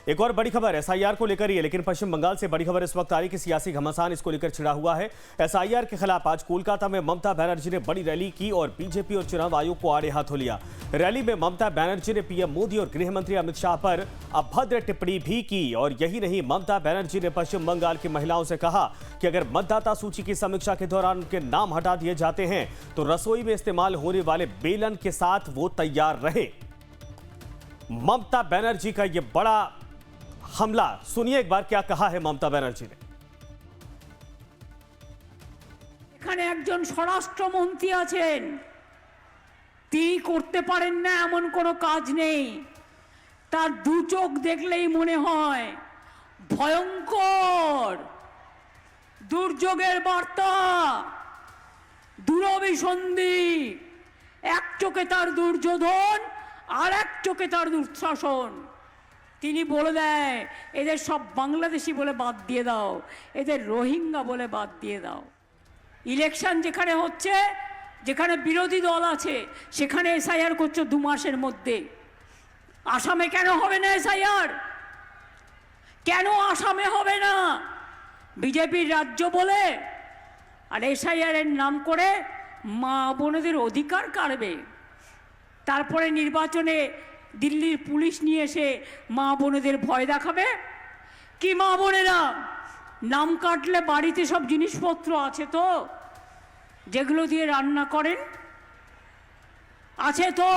एक और बड़ी खबर एसआईआर को लेकर ही है, लेकिन पश्चिम बंगाल से बड़ी खबर इस वक्त आ रही कि सियासी घमासान इसको लेकर छिड़ा हुआ है। एसआईआर के खिलाफ आज कोलकाता में ममता बनर्जी ने बड़ी रैली की और बीजेपी और चुनाव आयोग को आड़े हाथों लिया। रैली में ममता बनर्जी ने पीएम मोदी और गृह मंत्री अमित शाह पर अभद्र टिप्पणी भी की। और यही नहीं, ममता बनर्जी ने पश्चिम बंगाल की महिलाओं से कहा कि अगर मतदाता सूची की समीक्षा के दौरान उनके नाम हटा दिए जाते हैं तो रसोई में इस्तेमाल होने वाले बेलन के साथ वो तैयार रहे। ममता बनर्जी का यह बड़ा हमला, सुनिए एक बार क्या कहा है ममता बनर्जी ने। এখানে একজন স্বরাষ্ট্রমন্ত্রী আছেন, তিনি করতে পারেন না এমন কোনো কাজ নেই। তার দু চোখ দেখলেই মনে হয় ভয়ঙ্কর দুর্যোগের বার্তা, দুরভিসন্ধি। এক চোখে তার দুর্যোধন আর এক চোখে তার দুঃশাসন। তিনি বলে দেয় এদের সব বাংলাদেশি বলে বাদ দিয়ে দাও, এদের রোহিঙ্গা বলে বাদ দিয়ে দাও। ইলেকশন যেখানে হচ্ছে, যেখানে বিরোধী দল আছে, সেখানে এসআইআর করছে 2 মাসের মধ্যে। আসামে কেন হবে না এসআইআর? কেন আসামে হবে না? বিজেপির রাজ্য বলে আর এসআইআর এর নাম করে মা বোনদের অধিকার কাড়বে। তারপরে নির্বাচনে দিল্লির পুলিশ নিয়ে এসে মা বোনেদের ভয় দেখাবে। কি মা বোনেরা, নাম কাটলে বাড়িতে সব জিনিসপত্র আছে তো, যেগুলো দিয়ে রান্না করেন আছে তো,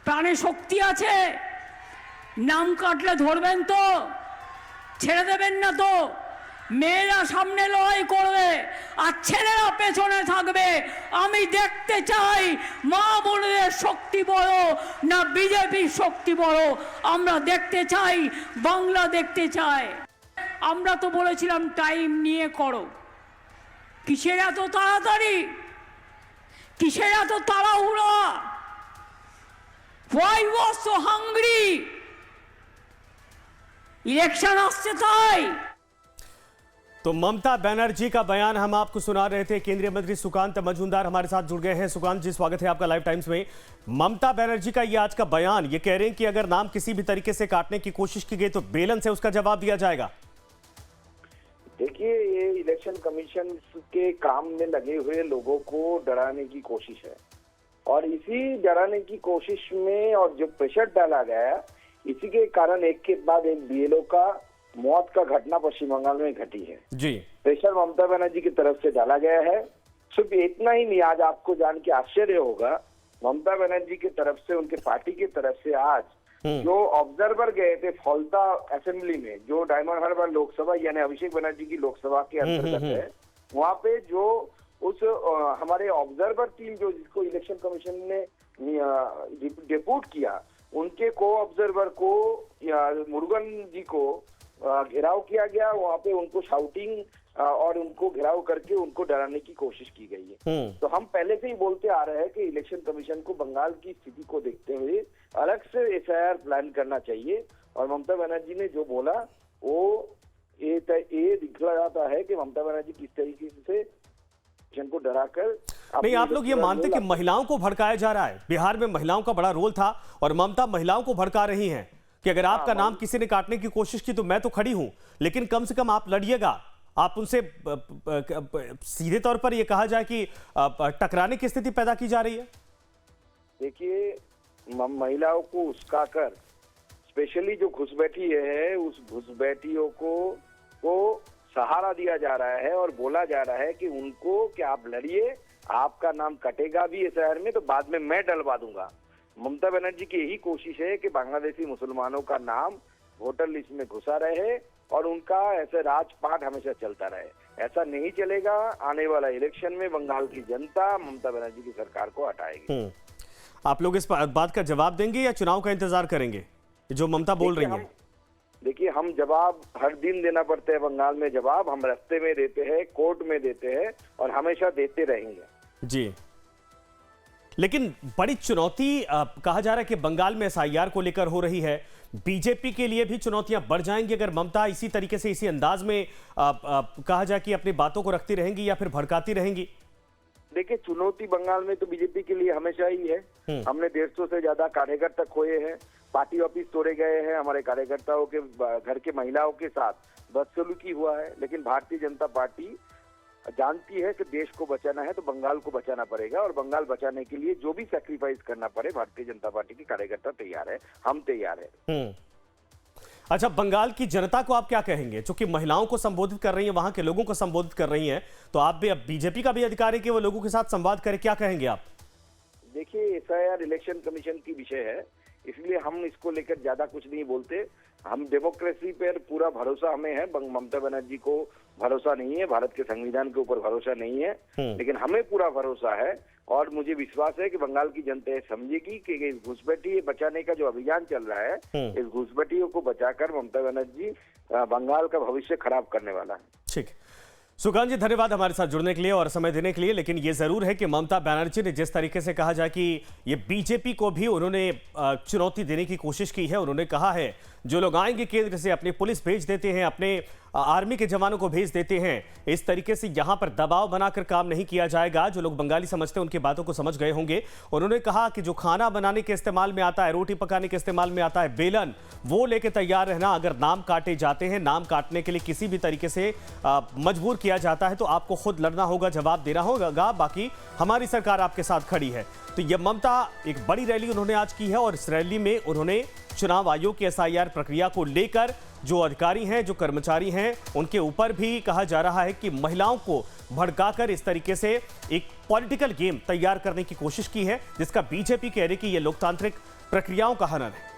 প্রাণে শক্তি আছে, নাম কাটলে ধরবেন তো, ছেড়ে দেবেন না তো। মেয়েরা সামনে লড়াই করবে আর ছেলেরা পেছনে থাকবে। আমি দেখতে চাই মা বোনদের শক্তি বড় না বিজেপির শক্তি বড়। আমরা দেখতে চাই, বাংলা দেখতে চাই। আমরা তো বলেছিলাম টাইম নিয়ে করো। কিসের এত তাড়াতাড়ি, কিসের এত তাড়াহুড়া? Why was so hungry? Election আসছে তাই। तो ममता बनर्जी का बयान हम आपको सुना रहे थे। केंद्रीय मंत्री सुकांत मजूमदार हमारे साथ जुड़ गए हैं। सुकांत जी, स्वागत है आपका लाइव टाइम्स में। ममता बनर्जी का ये आज का बयान, ये कह रहे हैं कि अगर नाम किसी भी तरीके से काटने की कोशिश की गई तो बेलन से उसका जवाब दिया जाएगा। देखिए, ये इलेक्शन कमीशन के काम में लगे हुए लोगों को डराने की कोशिश है और इसी डराने की कोशिश में और जो प्रेशर डाला गया, इसी के कारण एक के बाद एक बीएलओ का मौत का घटना पश्चिम बंगाल में घटी है जी। प्रेशर ममता बनर्जी की तरफ से डाला गया है। सिर्फ इतना ही नहीं, आज आपको जान के आश्चर्य होगा, ममता बनर्जी की तरफ से, उनके पार्टी की तरफ से आज जो ऑब्जर्वर गए थे फौलता असेंबली में, जो डायमंड हार्बर लोकसभा यानी अभिषेक बनर्जी की लोकसभा के अंतर्गत है, वहाँ पे जो उस हमारे ऑब्जर्वर टीम जो जिसको इलेक्शन कमीशन ने डिप्यूट किया, उनके को ऑब्जर्वर को मुरुगन जी को घेराव किया गया। वहाँ पे उनको शाउटिंग और उनको घेराव करके उनको डराने की कोशिश की गई है। तो हम पहले से ही बोलते आ रहे हैं कि इलेक्शन कमीशन को बंगाल की स्थिति को देखते हुए अलग से एसआईआर प्लान करना चाहिए। और ममता बनर्जी ने जो बोला वो ये दिखला जाता है कि ममता बनर्जी किस तरीके से को डराकर। नहीं, आप लोग ये मानते कि महिलाओं को भड़काया जा रहा है? बिहार में महिलाओं का बड़ा रोल था और ममता महिलाओं को भड़का रही हैं कि अगर आपका नाम किसी ने काटने की कोशिश की तो मैं तो खड़ी हूं, लेकिन कम से कम आप लड़िएगा। आप उनसे सीधे तौर पर यह कहा जाए कि टकराने की स्थिति पैदा की जा रही है। देखिए, महिलाओं को उस्काकर स्पेशली जो घुसपैठी है, उस घुसपैठियों को सहारा दिया जा रहा है और बोला जा रहा है कि उनको कि आप लड़िए, आपका नाम कटेगा भी एसआईआर में तो बाद में मैं डलवा दूंगा। ममता बनर्जी की यही कोशिश है कि बांग्लादेशी मुसलमानों का नाम वोटर लिस्ट में घुसा रहे और उनका ऐसे राजपाट हमेशा चलता रहे। ऐसा नहीं चलेगा। आने वाला इलेक्शन में बंगाल की जनता ममता बनर्जी की सरकार को हटाएगी। आप लोग इस बात का जवाब देंगे या चुनाव का इंतजार करेंगे, जो ममता बोल रही है? देखिए, हम जवाब हर दिन देना पड़ता है बंगाल में। जवाब हम रास्ते में देते हैं, कोर्ट में देते हैं और हमेशा देते रहेंगे जी। लेकिन बड़ी चुनौती कहा जा रहा है कि बंगाल में एसआईआर को लेकर हो रही है। बीजेपी के लिए भी चुनौतियां बढ़ जाएंगी अगर ममता इसी तरीके से, इसी अंदाज में कहा जाए कि अपनी बातों को रखती रहेंगी या फिर भड़काती रहेंगी। देखिए, चुनौती बंगाल में तो बीजेपी के लिए हमेशा ही है। हमने 150 से ज्यादा कार्यकर्ता खोए हैं, पार्टी ऑफिस तोड़े गए हैं, हमारे कार्यकर्ताओं के घर के महिलाओं के साथ बदसलूकी हुआ है। लेकिन भारतीय जनता पार्टी जानती है कि देश को बचाना है तो बंगाल को बचाना पड़ेगा, और बंगाल बचाने के लिए जो भी सैक्रिफाइस करना पड़े भारतीय जनता पार्टी के कार्यकर्ता तैयार है, हम तैयार है। अच्छा, बंगाल की जनता को आप क्या कहेंगे? चूंकि महिलाओं को संबोधित कर रही हैं, वहां के लोगों को संबोधित कर रही हैं, तो आप भी, अब बीजेपी का भी अधिकार है कि वो लोगों के साथ संवाद करे, क्या कहेंगे आप? देखिए, एसआईआर इलेक्शन कमीशन की विषय है, इसलिए हम इसको लेकर ज्यादा कुछ नहीं बोलते। हम डेमोक्रेसी पर पूरा भरोसा हमें है, ममता बनर्जी को भरोसा नहीं है, भारत के संविधान के ऊपर भरोसा नहीं है, लेकिन हमें पूरा भरोसा है और मुझे विश्वास है कि बंगाल की जनता समझेगी कि इस घुसपैठी बचाने का जो अभियान चल रहा है, इस घुसपैठियों को बचाकर ममता बनर्जी बंगाल का भविष्य खराब करने वाला है। ठीक, सुकांत जी, धन्यवाद हमारे साथ जुड़ने के लिए और समय देने के लिए। लेकिन ये जरूर है कि ममता बनर्जी ने जिस तरीके से कहा जाए कि ये बीजेपी को भी उन्होंने चुनौती देने की कोशिश की है। उन्होंने कहा है जो लोग आएंगे केंद्र से, अपनी पुलिस भेज देते हैं, अपने आर्मी के जवानों को भेज देते हैं, इस तरीके से यहां पर दबाव बनाकर काम नहीं किया जाएगा। जो लोग बंगाली समझते हैं उनकी बातों को समझ गए होंगे। उन्होंने कहा कि जो खाना बनाने के इस्तेमाल में आता है, रोटी पकाने के इस्तेमाल में आता है बेलन, वो लेके तैयार रहना। अगर नाम काटे जाते हैं, नाम काटने के लिए किसी भी तरीके से मजबूर किया जाता है तो आपको खुद लड़ना होगा, जवाब देना होगा। बाकी हमारी सरकार आपके साथ खड़ी है। तो ये ममता एक बड़ी रैली उन्होंने आज की है और इस रैली में उन्होंने चुनाव आयोग की एसआईआर प्रक्रिया को लेकर जो अधिकारी हैं, जो कर्मचारी हैं, उनके ऊपर भी कहा जा रहा है कि महिलाओं को भड़काकर इस तरीके से एक पॉलिटिकल गेम तैयार करने की कोशिश की है, जिसका बीजेपी कह रही है कि यह लोकतांत्रिक प्रक्रियाओं का हनन है।